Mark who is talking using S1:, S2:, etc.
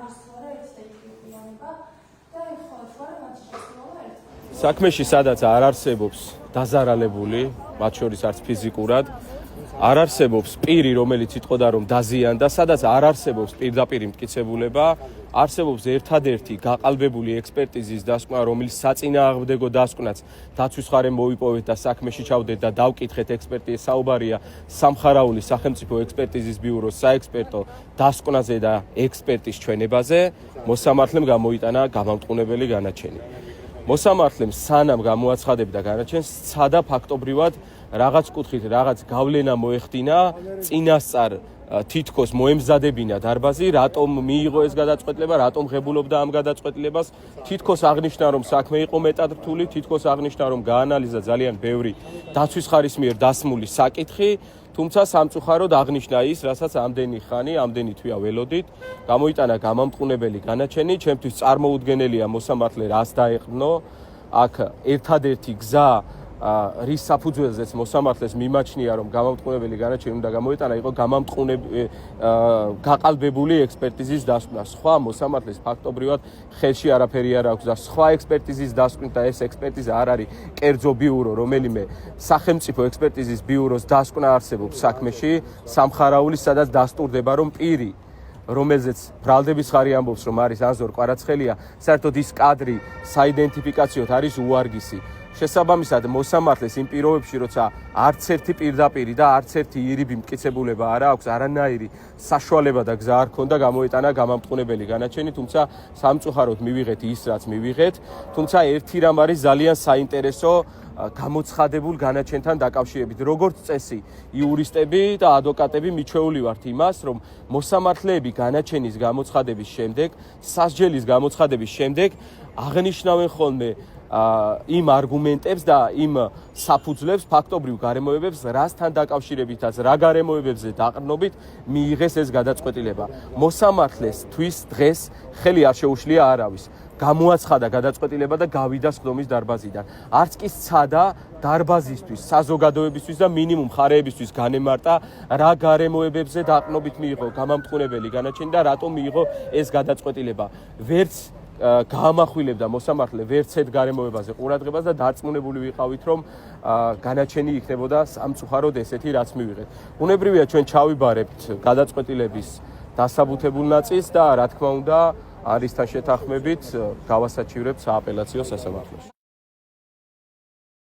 S1: არის თუ არა ერთ და იგივე პიროვნება და ეხლა თუ არა მათ შესაძლოა ერთმანეთს.
S2: საქმეში სადაც არ არსებობს დაზარალებული, მათ შორის არც ფიზიკურად, არ არსებობს პირი, რომელიც იტყოდა რომ დაზიანდა, სადაც არ არსებობს პირდაპირი მტკიცებულება, არსებობს ერთადერთი გაყალბებული ექსპერტიზის დასკვნა, რომელიც საწინააღმდეგო დასკვნაც დაცვის მხარემ მოიპოვეთ და საქმეში ჩავდეთ და დავკითხეთ ექსპერტიზის საუბარია სამხარაული სახელმწიფო ექსპერტიზის ბიუროს საექსპერტო დასკვნაზე და ექსპერტის ჩვენებაზე, მოსამართლემ გამოიტანა გამამტყუნებელი განაჩენი. მოსამართლემ სანამ გამოაცხადებდა განაჩენს, სცადა ფაქტობრივად რაღაც კუთხით რაღაც გავლენა მოეხდინა წინასწარ თითქოს მოემზადებინა დარბაზი, რატომ მიიღო ეს გადაწყვეტილება, რატომ ღებულობდა ამ გადაწყვეტილებას, თითქოს აღნიშნა რომ საქმე იყო მეტად რთული, თითქოს აღნიშნა რომ გაანალიზა ძალიან ბევრი დაცვის ხარის მიერ დასმული საკითხი, თუმცა სამწუხაროდ აღნიშნა ის, რასაც ამდენი ხანი, ამდენი თვეა ველოდით, გამოიტანა გამამტყუნებელი განაჩენი, ჩემთვის წარმოუდგენელია მოსამართლე რას დაეყრდნო, აქ ერთადერთი გზა რის საფუძველზეც მოსამართლეს მიმაჩნია რომ გამამტყუნებელი განაჩენი უნდა გამოიტანა იყო გაყალბებული ექსპერტიზის დასკვნა. სხვა მოსამართლეს ფაქტობრივად ხელში არაფერი არ აქვს და სხვა ექსპერტიზის დასკვნით და ეს ექსპერტიზა არ არის კერძო ბიურო, რომელიმე სახელმწიფო ექსპერტიზის ბიუროს დასკვნა არსებობს საქმეში, სამხარაული, სადაც დასტურდება რომ პირი რომელზეც ბრალდების ხარი ამბობს რომ არის ანზორ კვარაცხელია, საერთოდ ის კადრი საიდენტიფიკაციოდ არის უარგისი. შესაბამისად მოსამართლეს იმ პირობებში, როცა არც ერთი პირდაპირი და არც ერთი ირიბი მტკიცებულება არ აქვს, არანაირი საშუალება და გზა არ ქონდა გამოიტანა გამამტყუნებელი განაჩენი, თუმცა სამწუხაროდ მივიღეთ ის, რაც მივიღეთ, თუმცა ერთი რამ არის ძალიან საინტერესო გამოცხადებულ განაჩენთან დაკავშირებით. როგორც წესი, იურისტები და ადვოკატები მიჩვეული ვართ იმას, რომ მოსამართლეები განაჩენის გამოცხადების შემდეგ, სასჯელის გამოცხადების შემდეგ აღნიშნავენ ხოლმე იმ არგუმენტებს და იმ საფუძვლებს, ფაქტობრივ გარემოებებს, რასთან დაკავშირებითაც, რა გარემოებებზე დაყრდნობით მიიღეს ეს გადაწყვეტილება. მოსამართლეს თვის დღეს ხელი არ შეუშლია არავის. გამოაცხადა გადაწყვეტილება და გავიდა სხდომის დარბაზიდან. არც კი სცადა დარბაზისთვის, საზოგადოებისთვის და მინიმუმ მხარეებისთვის განემარტა, რა გარემოებებზე დაყრდნობით მიიღო გამამტყუნებელი განაჩენი და რატომ მიიღო ეს გადაწყვეტილება. ვერც გაამახვილებდა მოსამართლე ვერცეთ გარემოებაზე ყურადღებას და დარწმუნებული ვიყავით რომ განაჩენი იქნებოდა სამწუხაროდ ესეთი რაც მივიღეთ. უნებრივია ჩვენ ჩავიბარებთ გადაწყვეტილების დასაბუთებულ ნაწილს და რა თქმა უნდა არისთან შეთანხმებით გავასაჩივრებთ სააპელაციო სასამართლოში.